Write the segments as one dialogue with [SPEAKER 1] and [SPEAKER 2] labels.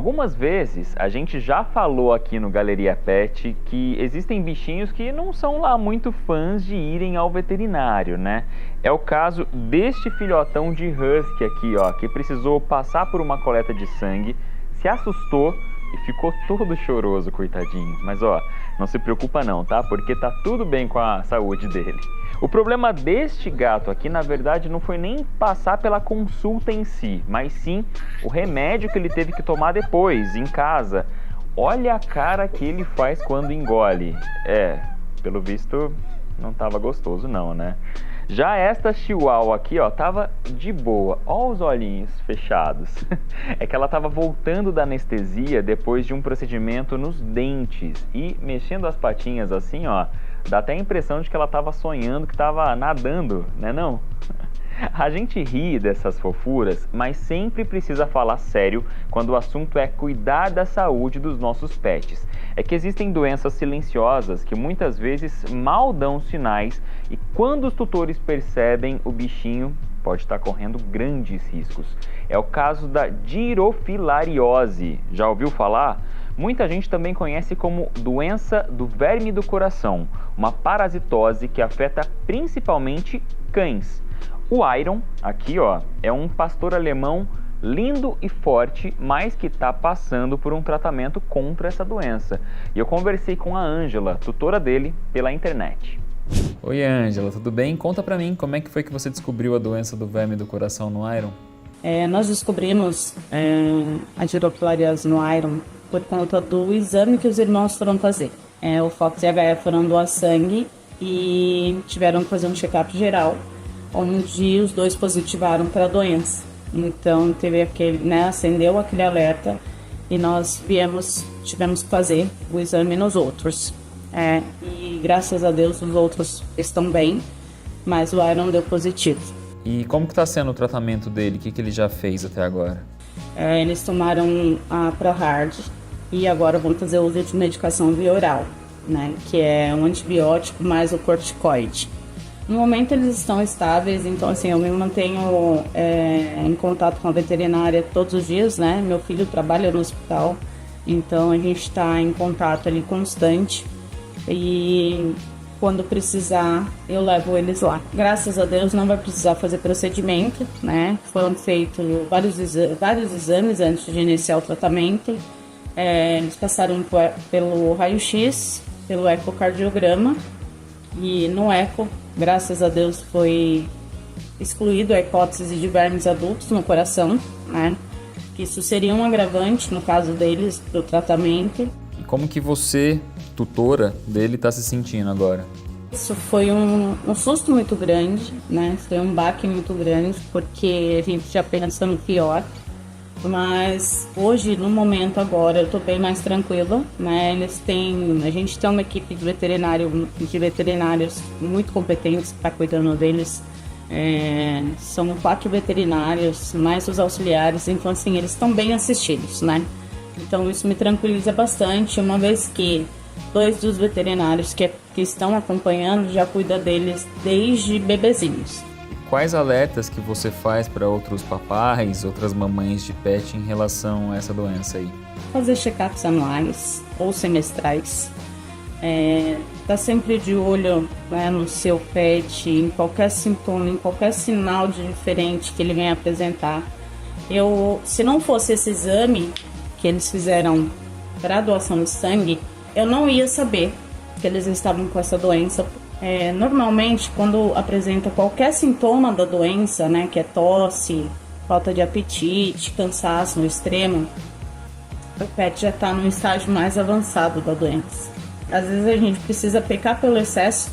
[SPEAKER 1] Algumas vezes a gente já falou aqui no Galeria Pet que existem bichinhos que não são lá muito fãs de irem ao veterinário, né? É o caso deste filhotão de husky aqui, ó, que precisou passar por uma coleta de sangue, se assustou e ficou todo choroso, coitadinho. Mas ó, não se preocupa não, tá? Porque tá tudo bem com a saúde dele. O problema deste gato aqui, na verdade, não foi nem passar pela consulta em si, mas sim o remédio que ele teve que tomar depois, em casa. Olha a cara que ele faz quando engole. Pelo visto, não tava gostoso não, né? Já esta chihuahua aqui, ó, tava de boa. Ó os olhinhos fechados. É que ela tava voltando da anestesia depois de um procedimento nos dentes. E mexendo as patinhas assim, ó, dá até a impressão de que ela tava sonhando que tava nadando, né não? A gente ri dessas fofuras, mas sempre precisa falar sério quando o assunto é cuidar da saúde dos nossos pets. É que existem doenças silenciosas que muitas vezes mal dão sinais e quando os tutores percebem, o bichinho pode estar correndo grandes riscos. É o caso da girofilariose. Já ouviu falar? Muita gente também conhece como doença do verme do coração, uma parasitose que afeta principalmente cães. O Iron, aqui ó, é um pastor alemão lindo e forte, mas que está passando por um tratamento contra essa doença. E eu conversei com a Ângela, tutora dele, pela internet.
[SPEAKER 2] Oi Ângela, tudo bem? Conta pra mim, como é que foi que você descobriu a doença do verme do coração no Iron?
[SPEAKER 3] Nós descobrimos a girofilariose no Iron por conta do exame que os irmãos foram fazer. O Fox e a Gaia foram doar sangue e tiveram que fazer um check-up geral, onde os dois positivaram para a doença. Então teve aquele, acendeu aquele alerta e nós tivemos que fazer o exame nos outros. E graças a Deus os outros estão bem, mas o Iron deu positivo.
[SPEAKER 2] E como que está sendo o tratamento dele? O que ele já fez até agora?
[SPEAKER 3] Eles tomaram a ProHard e agora vão fazer uso de medicação via oral, que é um antibiótico mais o corticoide. No momento eles estão estáveis, então assim, eu me mantenho em contato com a veterinária todos os dias, Meu filho trabalha no hospital, então a gente está em contato ali constante e quando precisar eu levo eles lá. Graças a Deus não vai precisar fazer procedimento, Foram feitos vários exames antes de iniciar o tratamento. Eles passaram pelo raio-x, pelo ecocardiograma e no eco, graças a Deus, foi excluído a hipótese de vermes adultos no coração, Que isso seria um agravante no caso deles do tratamento.
[SPEAKER 2] E como que você, tutora dele, está se sentindo agora?
[SPEAKER 3] Isso foi um susto muito grande, Foi um baque muito grande, porque a gente já pensa no pior. Mas hoje, no momento agora, eu tô bem mais tranquila, A gente tem uma equipe de veterinários muito competentes que tá cuidando deles. São 4 veterinários, mais os auxiliares, então assim, eles estão bem assistidos, Então isso me tranquiliza bastante, uma vez que 2 dos veterinários que estão acompanhando já cuidam deles desde bebezinhos.
[SPEAKER 2] Quais alertas que você faz para outros papais, outras mamães de pet em relação a essa doença aí?
[SPEAKER 3] Fazer check-ups anuais ou semestrais. Tá sempre de olho no seu pet, em qualquer sintoma, em qualquer sinal de diferente que ele venha apresentar. Se não fosse esse exame que eles fizeram para doação de sangue, eu não ia saber que eles estavam com essa doença. Normalmente, quando apresenta qualquer sintoma da doença, que é tosse, falta de apetite, cansaço no extremo, o pet já está no estágio mais avançado da doença. Às vezes a gente precisa pecar pelo excesso,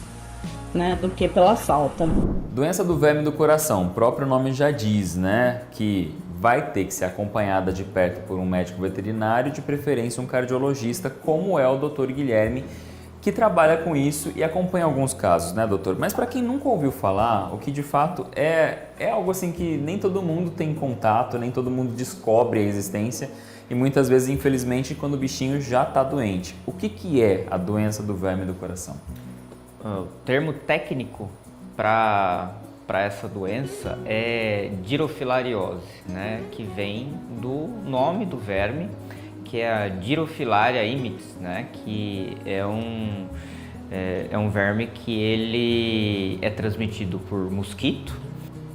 [SPEAKER 3] do que pela falta.
[SPEAKER 2] Doença do verme do coração, o próprio nome já diz, que vai ter que ser acompanhada de perto por um médico veterinário, de preferência um cardiologista, como é o Dr. Guilherme, que trabalha com isso e acompanha alguns casos, doutor? Mas para quem nunca ouviu falar, o que de fato é algo assim que nem todo mundo tem contato, nem todo mundo descobre a existência e muitas vezes, infelizmente, quando o bichinho já está doente. O que é a doença do verme do coração?
[SPEAKER 4] O termo técnico para essa doença é girofilariose, que vem do nome do verme que é a Dirophilaria imitz, né? Que é um verme que ele é transmitido por mosquito.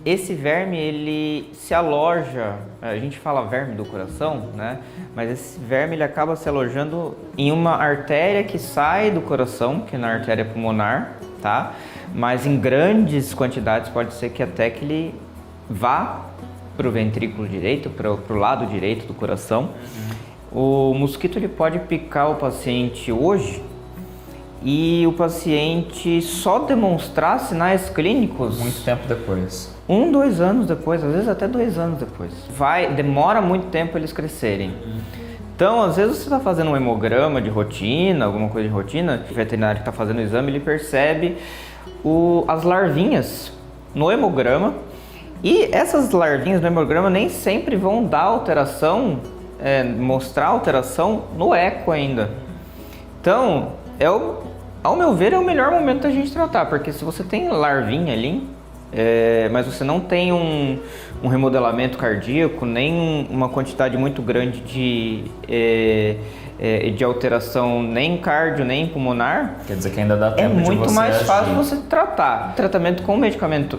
[SPEAKER 4] Esse verme, ele se aloja, a gente fala verme do coração, né? Mas esse verme, ele acaba se alojando em uma artéria que sai do coração, que é na artéria pulmonar, tá? Mas em grandes quantidades pode ser que até que ele vá para o ventrículo direito, para o lado direito do coração. O mosquito, ele pode picar o paciente hoje e o paciente só demonstrar sinais clínicos
[SPEAKER 2] muito tempo depois.
[SPEAKER 4] 2 anos depois, às vezes até 2 anos depois. Demora muito tempo eles crescerem. Então, às vezes você está fazendo um hemograma de rotina, alguma coisa de rotina, o veterinário que está fazendo o exame, ele percebe as larvinhas no hemograma, e essas larvinhas no hemograma nem sempre vão dar alteração, mostrar alteração no eco ainda. Então, ao meu ver, é o melhor momento da gente tratar, porque se você tem larvinha ali, mas você não tem um remodelamento cardíaco, nem uma quantidade muito grande de alteração nem cardio, nem pulmonar,
[SPEAKER 2] quer dizer que ainda dá tempo de você
[SPEAKER 4] agir. É muito mais fácil você tratar. Tratamento com medicamento,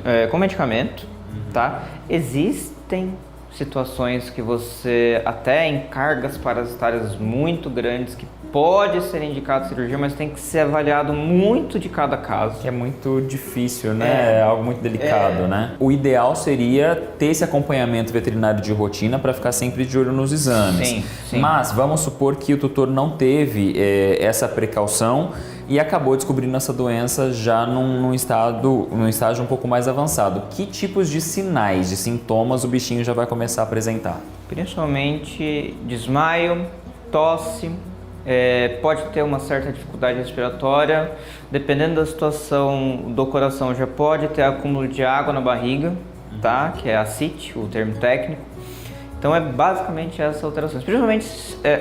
[SPEAKER 4] tá? Existem situações que você, até em cargas parasitárias muito grandes, que pode ser indicado cirurgia, mas tem que ser avaliado muito de cada caso.
[SPEAKER 2] Que é muito difícil, né? É algo muito delicado, né? O ideal seria ter esse acompanhamento veterinário de rotina para ficar sempre de olho nos exames.
[SPEAKER 4] Sim, sim.
[SPEAKER 2] Mas vamos supor que o tutor não teve essa precaução e acabou descobrindo essa doença já num estágio um pouco mais avançado. Que tipos de sinais, de sintomas o bichinho já vai começar a apresentar?
[SPEAKER 4] Principalmente desmaio, tosse, pode ter uma certa dificuldade respiratória, dependendo da situação do coração, já pode ter acúmulo de água na barriga, tá? Que é ascite, o termo técnico. Então é basicamente essas alterações, principalmente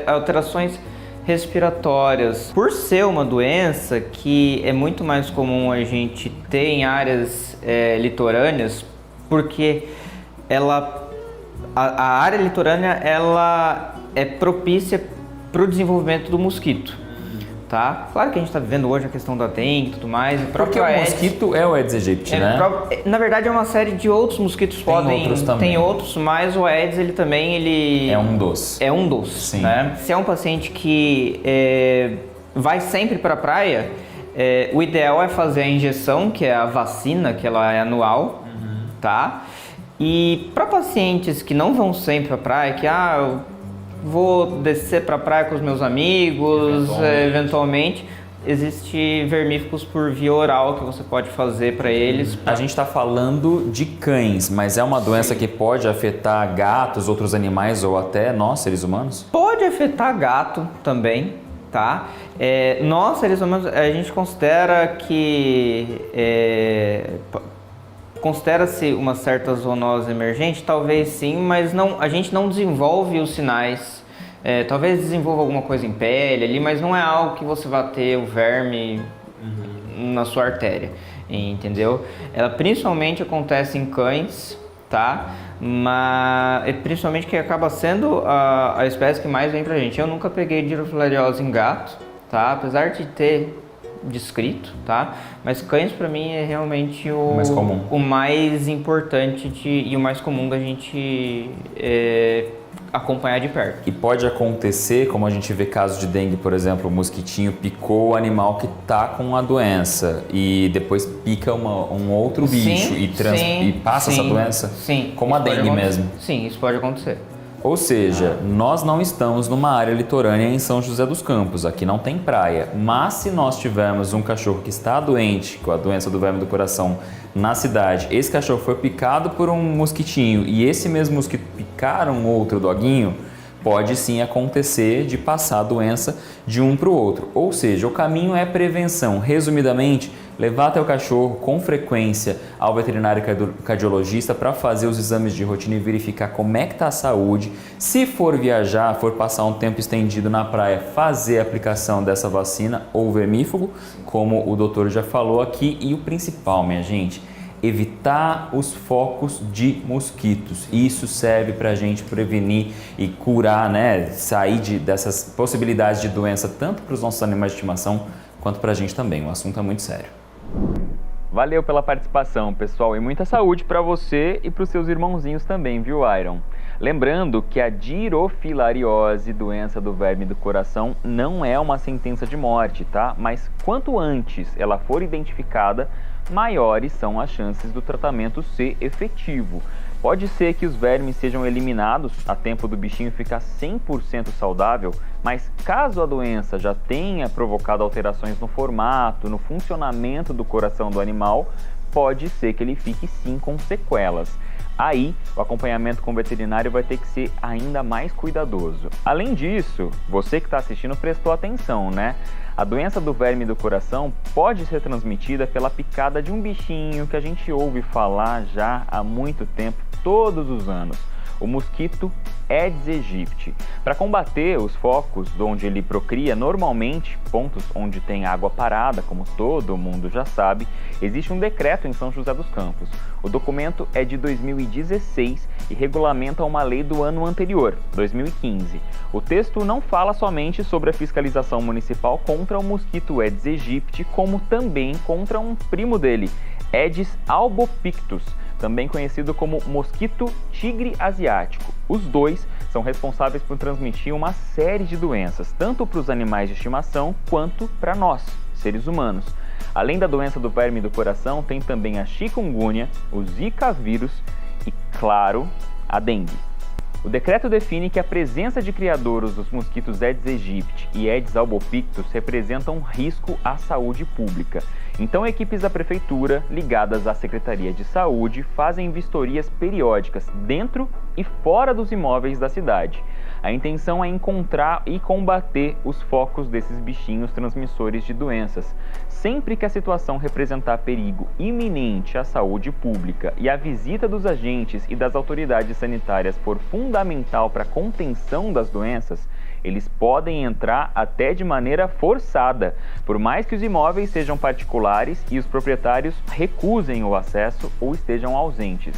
[SPEAKER 4] alterações respiratórias. Por ser uma doença que é muito mais comum a gente ter em áreas litorâneas, porque a área litorânea ela é propícia para o desenvolvimento do mosquito, tá? Claro que a gente está vivendo hoje a questão da dengue e tudo mais.
[SPEAKER 2] Porque o mosquito é o Aedes aegypti, né?
[SPEAKER 4] Na verdade é uma série de outros mosquitos. Tem outros, mas o Aedes ele também
[SPEAKER 2] é um dos.
[SPEAKER 4] É um dos,
[SPEAKER 2] sim.
[SPEAKER 4] Né? Se é um paciente que vai sempre para a praia, o ideal é fazer a injeção, que é a vacina, que ela é anual, tá? E para pacientes que não vão sempre para a praia, que eu vou descer para a praia com os meus amigos, eventualmente, existe vermífugos por via oral que você pode fazer para eles.
[SPEAKER 2] A gente está falando de cães, mas é uma doença que pode afetar gatos, outros animais ou até nós, seres humanos?
[SPEAKER 4] Pode afetar gato também, tá? Nós, seres humanos, a gente considera que considera-se uma certa zoonose emergente, talvez sim, mas a gente não desenvolve os sinais. Talvez desenvolva alguma coisa em pele ali, mas não é algo que você vai ter o verme na sua artéria, entendeu? Ela principalmente acontece em cães, tá? Mas principalmente que acaba sendo a espécie que mais vem pra gente. Eu nunca peguei dirofilariose em gato, tá? Apesar de ter descrito, tá? Mas cães para mim é realmente o mais importante e o mais comum da gente acompanhar de perto.
[SPEAKER 2] E pode acontecer, como a gente vê casos de dengue, por exemplo, o mosquitinho picou o animal que está com a doença e depois pica um outro bicho e passa essa doença?
[SPEAKER 4] Sim.
[SPEAKER 2] Como a dengue mesmo?
[SPEAKER 4] Sim, isso pode acontecer.
[SPEAKER 2] Ou seja, nós não estamos numa área litorânea em São José dos Campos, aqui não tem praia, mas se nós tivermos um cachorro que está doente com a doença do verme do coração na cidade, esse cachorro foi picado por um mosquitinho e esse mesmo mosquito picar um outro doguinho, pode sim acontecer de passar a doença de um para o outro. Ou seja, o caminho é prevenção. Resumidamente, levar teu cachorro com frequência ao veterinário cardiologista para fazer os exames de rotina e verificar como é que está a saúde. Se for viajar, for passar um tempo estendido na praia, fazer a aplicação dessa vacina ou vermífugo, como o doutor já falou aqui. E o principal, minha gente, evitar os focos de mosquitos. Isso serve para a gente prevenir e curar, né? Sair dessas possibilidades de doença tanto para os nossos animais de estimação quanto para a gente também. O assunto é muito sério.
[SPEAKER 1] Valeu pela participação, pessoal, e muita saúde para você e para os seus irmãozinhos também, viu, Iron? Lembrando que a dirofilariose, doença do verme do coração, não é uma sentença de morte, tá? Mas quanto antes ela for identificada, maiores são as chances do tratamento ser efetivo. Pode ser que os vermes sejam eliminados a tempo do bichinho ficar 100% saudável, mas caso a doença já tenha provocado alterações no formato, no funcionamento do coração do animal, pode ser que ele fique sim com sequelas. Aí, o acompanhamento com o veterinário vai ter que ser ainda mais cuidadoso. Além disso, você que está assistindo prestou atenção, né? A doença do verme do coração pode ser transmitida pela picada de um bichinho que a gente ouve falar já há muito tempo, todos os anos, o mosquito Aedes aegypti. Para combater os focos onde ele procria, normalmente pontos onde tem água parada, como todo mundo já sabe, existe um decreto em São José dos Campos. O documento é de 2016 e regulamenta uma lei do ano anterior, 2015. O texto não fala somente sobre a fiscalização municipal contra o mosquito Aedes aegypti, como também contra um primo dele, Aedes albopictus, também conhecido como mosquito tigre asiático. Os dois são responsáveis por transmitir uma série de doenças, tanto para os animais de estimação quanto para nós, seres humanos. Além da doença do verme do coração, tem também a chikungunya, o zika vírus e, claro, a dengue. O decreto define que a presença de criadouros dos mosquitos Aedes aegypti e Aedes albopictus representa um risco à saúde pública. Então, equipes da prefeitura, ligadas à Secretaria de Saúde, fazem vistorias periódicas dentro e fora dos imóveis da cidade. A intenção é encontrar e combater os focos desses bichinhos transmissores de doenças. Sempre que a situação representar perigo iminente à saúde pública e a visita dos agentes e das autoridades sanitárias for fundamental para a contenção das doenças, eles podem entrar até de maneira forçada, por mais que os imóveis sejam particulares e os proprietários recusem o acesso ou estejam ausentes.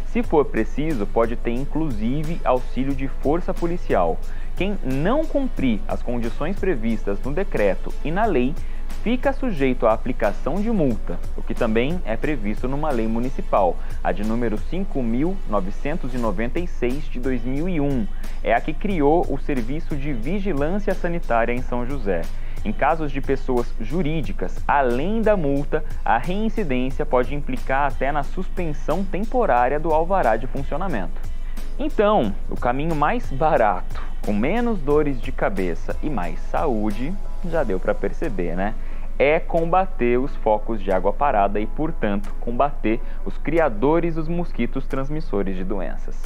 [SPEAKER 1] Se for preciso, pode ter inclusive auxílio de força policial. Quem não cumprir as condições previstas no decreto e na lei, fica sujeito à aplicação de multa, o que também é previsto numa lei municipal, a de número 5.996 de 2001. É a que criou o Serviço de Vigilância Sanitária em São José. Em casos de pessoas jurídicas, além da multa, a reincidência pode implicar até na suspensão temporária do alvará de funcionamento. Então, o caminho mais barato, com menos dores de cabeça e mais saúde, já deu para perceber, né? É combater os focos de água parada e, portanto, combater os criadores dos mosquitos transmissores de doenças.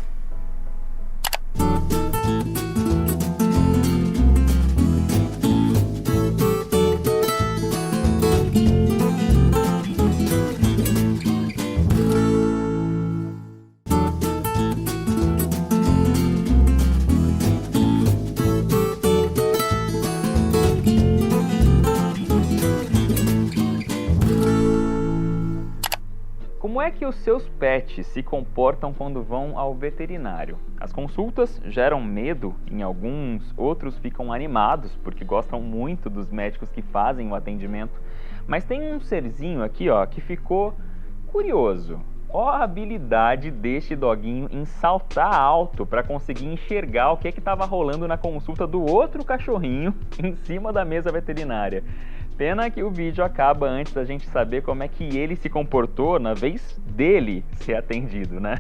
[SPEAKER 1] Como é que os seus pets se comportam quando vão ao veterinário? As consultas geram medo em alguns, outros ficam animados porque gostam muito dos médicos que fazem o atendimento. Mas tem um serzinho aqui, ó, que ficou curioso. Ó a habilidade deste doguinho em saltar alto para conseguir enxergar o que estava rolando na consulta do outro cachorrinho em cima da mesa veterinária. Pena que o vídeo acaba antes da gente saber como é que ele se comportou na vez dele ser atendido, né?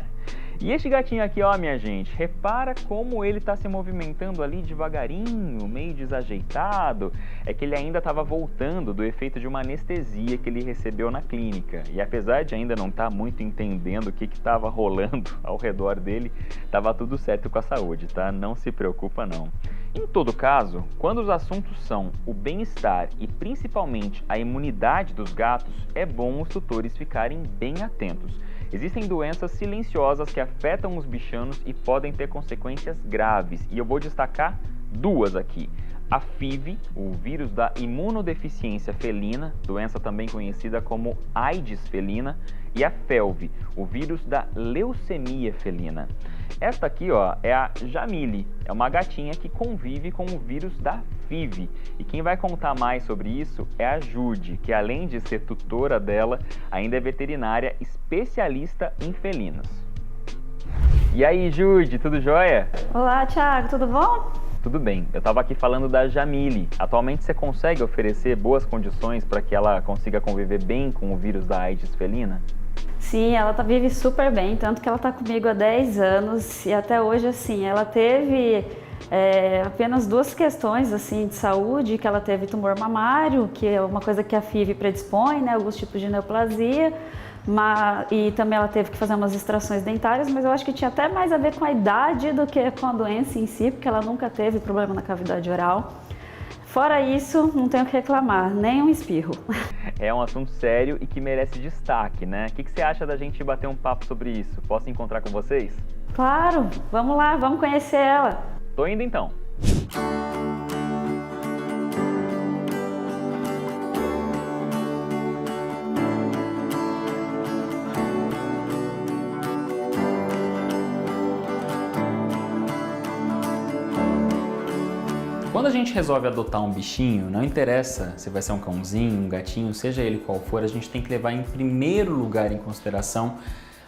[SPEAKER 1] E este gatinho aqui, ó, minha gente, repara como ele tá se movimentando ali devagarinho, meio desajeitado. É que ele ainda estava voltando do efeito de uma anestesia que ele recebeu na clínica. E apesar de ainda não estar muito entendendo o que estava rolando ao redor dele, estava tudo certo com a saúde, tá? Não se preocupa não. Em todo caso, quando os assuntos são o bem-estar e principalmente a imunidade dos gatos, é bom os tutores ficarem bem atentos. Existem doenças silenciosas que afetam os bichanos e podem ter consequências graves, e eu vou destacar duas aqui: a FIV, o vírus da imunodeficiência felina, doença também conhecida como AIDS felina, e a FeLV, o vírus da leucemia felina. Esta aqui, ó, é a Jamile, é uma gatinha que convive com o vírus da FIV. E quem vai contar mais sobre isso é a Jude, que além de ser tutora dela, ainda é veterinária especialista em felinos. E aí, Jude, tudo jóia?
[SPEAKER 5] Olá, Thiago, tudo bom?
[SPEAKER 1] Tudo bem, eu estava aqui falando da Jamile. Atualmente você consegue oferecer boas condições para que ela consiga conviver bem com o vírus da AIDS felina?
[SPEAKER 5] Sim, ela vive super bem, tanto que ela está comigo há 10 anos e até hoje, assim, ela teve apenas 2 questões, assim, de saúde, que ela teve tumor mamário, que é uma coisa que a FIV predispõe, né, alguns tipos de neoplasia, e também ela teve que fazer umas extrações dentárias, mas eu acho que tinha até mais a ver com a idade do que com a doença em si, porque ela nunca teve problema na cavidade oral. Fora isso, não tenho o que reclamar, nem um espirro.
[SPEAKER 1] É um assunto sério e que merece destaque, né? O que você acha da gente bater um papo sobre isso? Posso encontrar com vocês?
[SPEAKER 5] Claro, vamos lá, vamos conhecer ela.
[SPEAKER 1] Tô indo então.
[SPEAKER 2] Quando a gente resolve adotar um bichinho, não interessa se vai ser um cãozinho, um gatinho, seja ele qual for, a gente tem que levar em primeiro lugar em consideração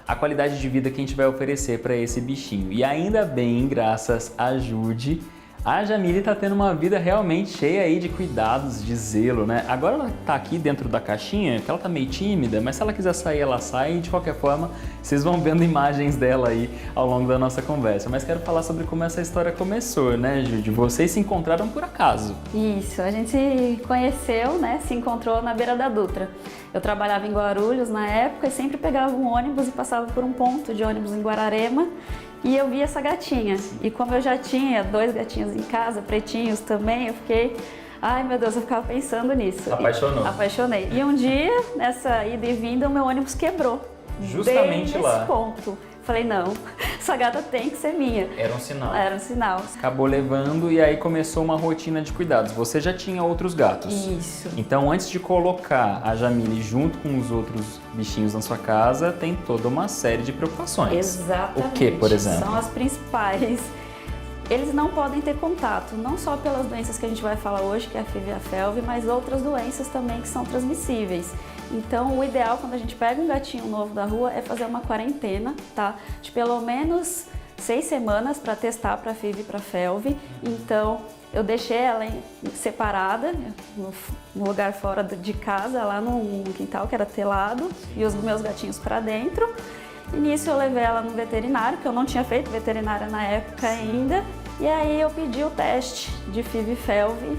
[SPEAKER 2] a qualidade de vida que a gente vai oferecer para esse bichinho. E ainda bem, graças a Jude, a Jamile tá tendo uma vida realmente cheia aí de cuidados, de zelo, né? Agora ela tá aqui dentro da caixinha, que ela tá meio tímida, mas se ela quiser sair, ela sai. E de qualquer forma, vocês vão vendo imagens dela aí ao longo da nossa conversa. Mas quero falar sobre como essa história começou, né, Jude? Vocês se encontraram por acaso.
[SPEAKER 5] Isso, a gente se conheceu, né, se encontrou na beira da Dutra. Eu trabalhava em Guarulhos na época e sempre pegava um ônibus e passava por um ponto de ônibus em Guararema. E eu vi essa gatinha, e como eu já tinha 2 gatinhos em casa, pretinhos também, eu fiquei, ai meu Deus, eu ficava pensando nisso.
[SPEAKER 2] Apaixonou.
[SPEAKER 5] Apaixonei. E um dia, nessa ida e vinda, o meu ônibus quebrou.
[SPEAKER 2] Justamente
[SPEAKER 5] bem
[SPEAKER 2] lá.
[SPEAKER 5] nesse ponto. Falei, não, essa gata tem que ser minha.
[SPEAKER 2] Era um sinal.
[SPEAKER 5] Era um sinal.
[SPEAKER 2] Acabou levando e aí começou uma rotina de cuidados. Você já tinha outros gatos.
[SPEAKER 5] Isso.
[SPEAKER 2] Então, antes de colocar a Jamile junto com os outros bichinhos na sua casa, tem toda uma série de preocupações.
[SPEAKER 5] Exatamente.
[SPEAKER 2] O que, por exemplo?
[SPEAKER 5] São as principais. Eles não podem ter contato, não só pelas doenças que a gente vai falar hoje, que é a FIV e a FeLV, mas outras doenças também que são transmissíveis. Então, o ideal quando a gente pega um gatinho novo da rua é fazer uma quarentena, tá? De pelo menos 6 semanas para testar para a FIV e para a FeLV. Então, eu deixei ela separada, no lugar fora de casa, lá no quintal que era telado, e os meus gatinhos para dentro. E nisso eu levei ela no veterinário, que eu não tinha feito veterinária na época ainda. E aí eu pedi o teste de FIV e FeLV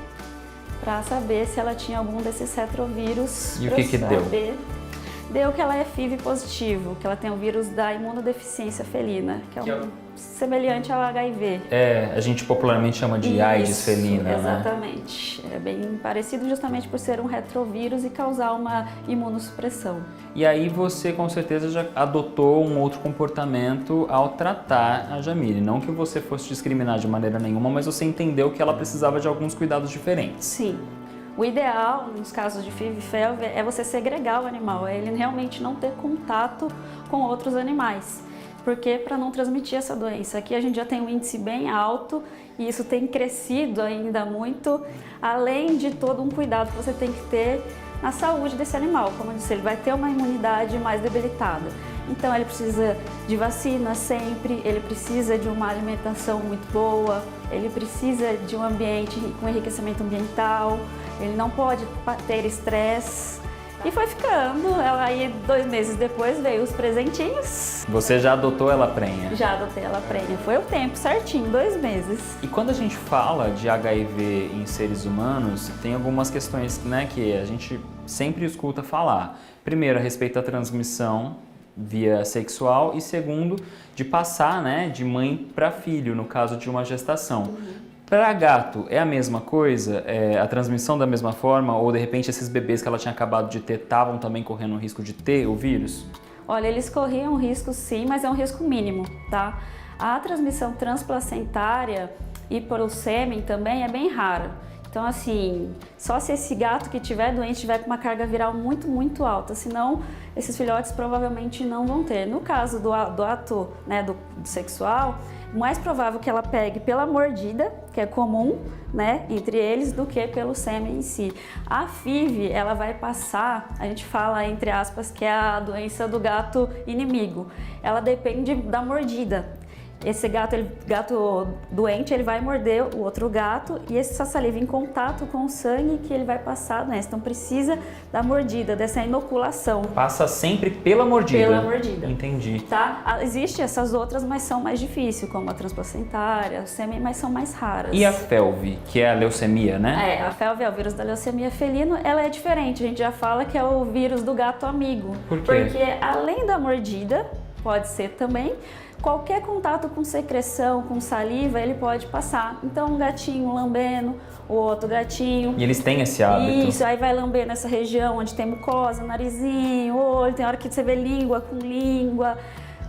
[SPEAKER 5] para saber se ela tinha algum desses retrovírus.
[SPEAKER 2] E o que deu?
[SPEAKER 5] Deu que ela é FIV positivo, que ela tem o vírus da imunodeficiência felina, que é semelhante ao HIV.
[SPEAKER 2] A gente popularmente chama de AIDS felina,
[SPEAKER 5] exatamente.
[SPEAKER 2] né?
[SPEAKER 5] É bem parecido justamente por ser um retrovírus e causar uma imunossupressão.
[SPEAKER 2] E aí você com certeza já adotou um outro comportamento ao tratar a Jamile. Não que você fosse discriminar de maneira nenhuma, mas você entendeu que ela precisava de alguns cuidados diferentes.
[SPEAKER 5] Sim. O ideal, nos casos de FIV e FeLV, é você segregar o animal, é ele realmente não ter contato com outros animais, porque para não transmitir essa doença. Aqui a gente já tem um índice bem alto e isso tem crescido ainda muito, além de todo um cuidado que você tem que ter na saúde desse animal. Como eu disse, ele vai ter uma imunidade mais debilitada. Então ele precisa de vacina sempre, ele precisa de uma alimentação muito boa, ele precisa de um ambiente com enriquecimento ambiental, ele não pode ter estresse. E foi ficando, aí 2 meses depois veio os presentinhos.
[SPEAKER 2] Você já adotou ela prenha?
[SPEAKER 5] Já adotei ela prenha, foi o tempo certinho, 2 meses.
[SPEAKER 2] E quando a gente fala de HIV em seres humanos, tem algumas questões, né, que a gente sempre escuta falar. Primeiro, a respeito da transmissão via sexual e segundo, de passar, né, de mãe para filho, no caso de uma gestação. Para gato, é a mesma coisa? É a transmissão da mesma forma? Ou de repente esses bebês que ela tinha acabado de ter estavam também correndo o risco de ter o vírus?
[SPEAKER 5] Olha, eles corriam risco sim, mas é um risco mínimo, tá? A transmissão transplacentária e pelo sêmen também é bem rara. Então, assim, só se esse gato que estiver doente tiver com uma carga viral muito, muito alta, senão esses filhotes provavelmente não vão ter. No caso do ato, né, do sexual, mais provável que ela pegue pela mordida, que é comum, né, entre eles, do que pelo sêmen em si. A FIV, ela vai passar, a gente fala entre aspas que é a doença do gato inimigo. Ela depende da mordida. Esse gato doente, ele vai morder o outro gato e essa saliva em contato com o sangue que ele vai passar, né? Então precisa da mordida, dessa inoculação.
[SPEAKER 2] Passa sempre pela mordida?
[SPEAKER 5] Pela mordida.
[SPEAKER 2] Entendi.
[SPEAKER 5] Tá? Existem essas outras, mas são mais difíceis, como a transplacentária, o sêmen, mas são mais raras.
[SPEAKER 2] E a FeLV, que é a leucemia, né?
[SPEAKER 5] A FeLV é o vírus da leucemia felina, ela é diferente, a gente já fala que é o vírus do gato amigo.
[SPEAKER 2] Por quê?
[SPEAKER 5] Porque além da mordida, pode ser também, qualquer contato com secreção, com saliva, ele pode passar. Então, um gatinho lambendo, o outro gatinho.
[SPEAKER 2] E eles têm esse hábito?
[SPEAKER 5] Isso, aí vai lamber nessa região onde tem mucosa, narizinho, olho, tem hora que você vê língua com língua,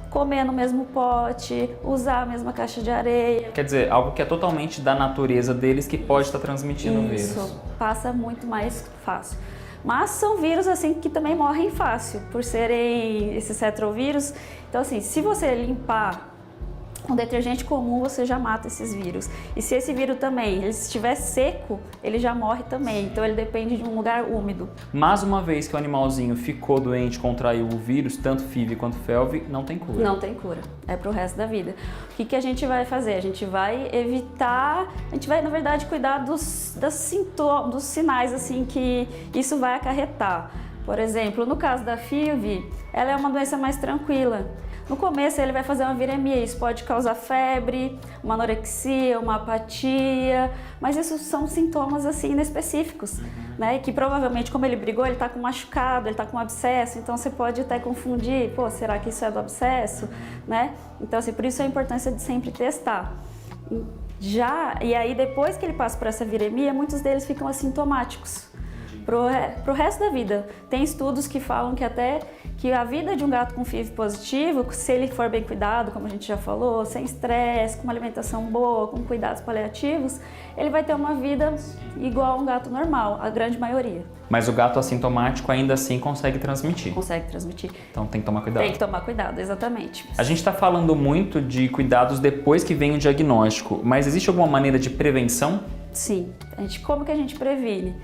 [SPEAKER 5] comer no mesmo pote, usar a mesma caixa de areia.
[SPEAKER 2] Quer dizer, algo que é totalmente da natureza deles que pode estar transmitindo o vírus.
[SPEAKER 5] Isso, passa muito mais fácil. Mas são vírus assim que também morrem fácil, por serem esses retrovírus. Então assim, se você limpar com detergente comum, você já mata esses vírus. E se esse vírus também, ele estiver seco, ele já morre também. Então ele depende de um lugar úmido.
[SPEAKER 2] Mas uma vez que o animalzinho ficou doente, contraiu o vírus, tanto FIV quanto FeLV, não tem cura.
[SPEAKER 5] Não tem cura. É pro resto da vida. O que a gente vai fazer? A gente vai evitar, a gente vai, na verdade, cuidar dos sintomas, dos sinais assim que isso vai acarretar. Por exemplo, no caso da FIV, ela é uma doença mais tranquila. No começo ele vai fazer uma viremia, isso pode causar febre, uma anorexia, uma apatia, mas isso são sintomas assim inespecíficos, né? E que provavelmente, como ele brigou, ele tá com machucado, ele tá com abscesso, então você pode até confundir, pô, será que isso é do abscesso, né? Então assim, por isso a importância de sempre testar. E aí depois que ele passa por essa viremia, muitos deles ficam assintomáticos pro resto da vida. Tem estudos que falam que até que a vida de um gato com FIV positivo, se ele for bem cuidado, como a gente já falou, sem estresse, com uma alimentação boa, com cuidados paliativos, ele vai ter uma vida igual a um gato normal, a grande maioria.
[SPEAKER 2] Mas o gato assintomático ainda assim consegue transmitir?
[SPEAKER 5] Consegue transmitir.
[SPEAKER 2] Então tem que tomar cuidado.
[SPEAKER 5] Tem que tomar cuidado, exatamente.
[SPEAKER 2] A gente está falando muito de cuidados depois que vem o diagnóstico, mas existe alguma maneira de prevenção?
[SPEAKER 5] Sim. Como que a gente previne?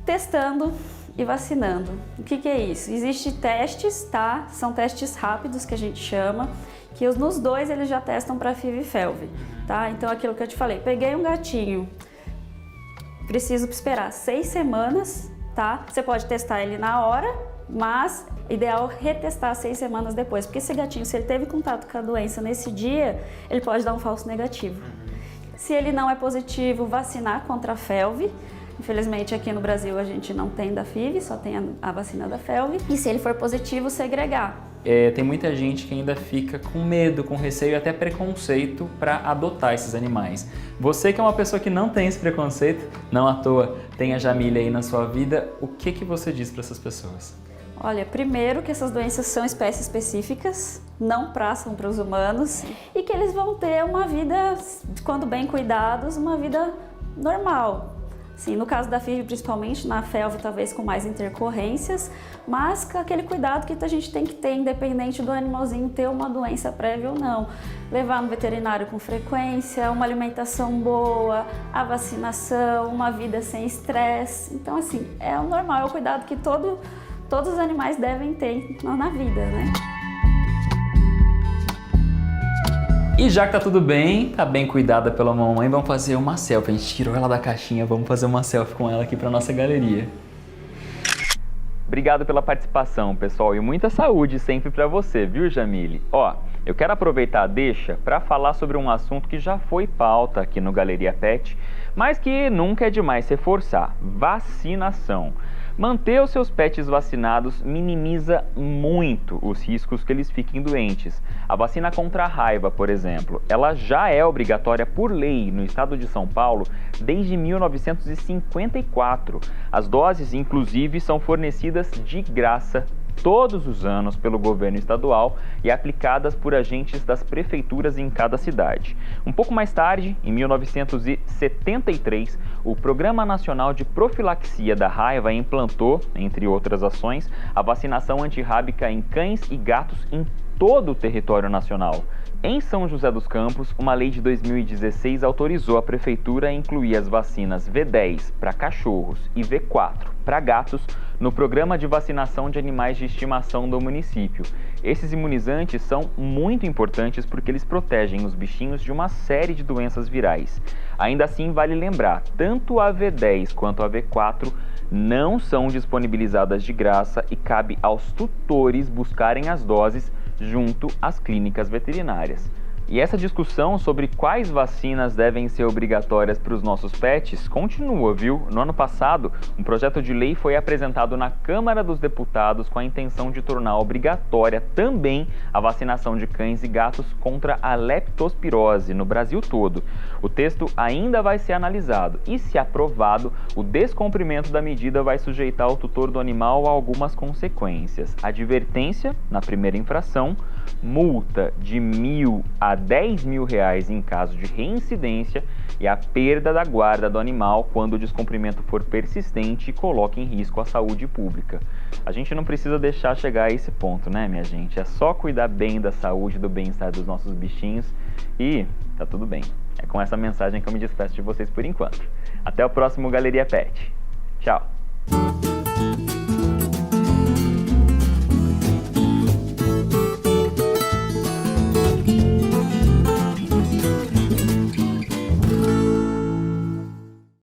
[SPEAKER 5] Testando e vacinando. O que é isso? Existem testes, tá? São testes rápidos que a gente chama, que nos dois eles já testam para FIV e FeLV, tá? Então aquilo que eu te falei, peguei um gatinho, preciso esperar 6 semanas, tá? Você pode testar ele na hora, mas ideal retestar 6 semanas depois, porque esse gatinho, se ele teve contato com a doença nesse dia, ele pode dar um falso negativo. Se ele não é positivo, vacinar contra a FeLV. Infelizmente aqui no Brasil a gente não tem da FIV, só tem a vacina da FeLV. E se ele for positivo, segregar.
[SPEAKER 2] Tem muita gente que ainda fica com medo, com receio e até preconceito para adotar esses animais. Você que é uma pessoa que não tem esse preconceito, não à toa tem a Jamília aí na sua vida, o que você diz para essas pessoas?
[SPEAKER 5] Olha, primeiro que essas doenças são espécies específicas, não passam para os humanos e que eles vão ter uma vida, quando bem cuidados, uma vida normal. Sim, no caso da FIV, principalmente, na FeLV talvez com mais intercorrências, mas com aquele cuidado que a gente tem que ter, independente do animalzinho ter uma doença prévia ou não. Levar no veterinário com frequência, uma alimentação boa, a vacinação, uma vida sem estresse. Então, assim, é o normal, é o cuidado que todos os animais devem ter na vida, né?
[SPEAKER 2] E já que tá tudo bem, tá bem cuidada pela mamãe, vamos fazer uma selfie. A gente tirou ela da caixinha, vamos fazer uma selfie com ela aqui pra nossa galeria.
[SPEAKER 1] Obrigado pela participação, pessoal, e muita saúde sempre pra você, viu, Jamile? Ó, eu quero aproveitar a deixa para falar sobre um assunto que já foi pauta aqui no Galeria Pet, mas que nunca é demais reforçar: vacinação. Manter os seus pets vacinados minimiza muito os riscos que eles fiquem doentes. A vacina contra a raiva, por exemplo, ela já é obrigatória por lei no estado de São Paulo desde 1954. As doses, inclusive, são fornecidas de graça todos os anos pelo governo estadual e aplicadas por agentes das prefeituras em cada cidade. Um pouco mais tarde, em 1973, o Programa Nacional de Profilaxia da Raiva implantou, entre outras ações, a vacinação antirrábica em cães e gatos em todo o território nacional. Em São José dos Campos, uma lei de 2016 autorizou a prefeitura a incluir as vacinas V10 para cachorros e V4 para gatos no programa de vacinação de animais de estimação do município. Esses imunizantes são muito importantes porque eles protegem os bichinhos de uma série de doenças virais. Ainda assim, vale lembrar, tanto a V10 quanto a V4 não são disponibilizadas de graça e cabe aos tutores buscarem as doses junto às clínicas veterinárias. E essa discussão sobre quais vacinas devem ser obrigatórias para os nossos pets continua, viu? No ano passado, um projeto de lei foi apresentado na Câmara dos Deputados com a intenção de tornar obrigatória também a vacinação de cães e gatos contra a leptospirose no Brasil todo. O texto ainda vai ser analisado e, se aprovado, o descumprimento da medida vai sujeitar o tutor do animal a algumas consequências. Advertência na primeira infração, multa de R$1.000 a R$10.000 em caso de reincidência e a perda da guarda do animal quando o descumprimento for persistente e coloque em risco a saúde pública. A gente não precisa deixar chegar a esse ponto, né, minha gente? É só cuidar bem da saúde e do bem-estar dos nossos bichinhos e tá tudo bem. É com essa mensagem que eu me despeço de vocês por enquanto. Até o próximo Galeria Pet. Tchau!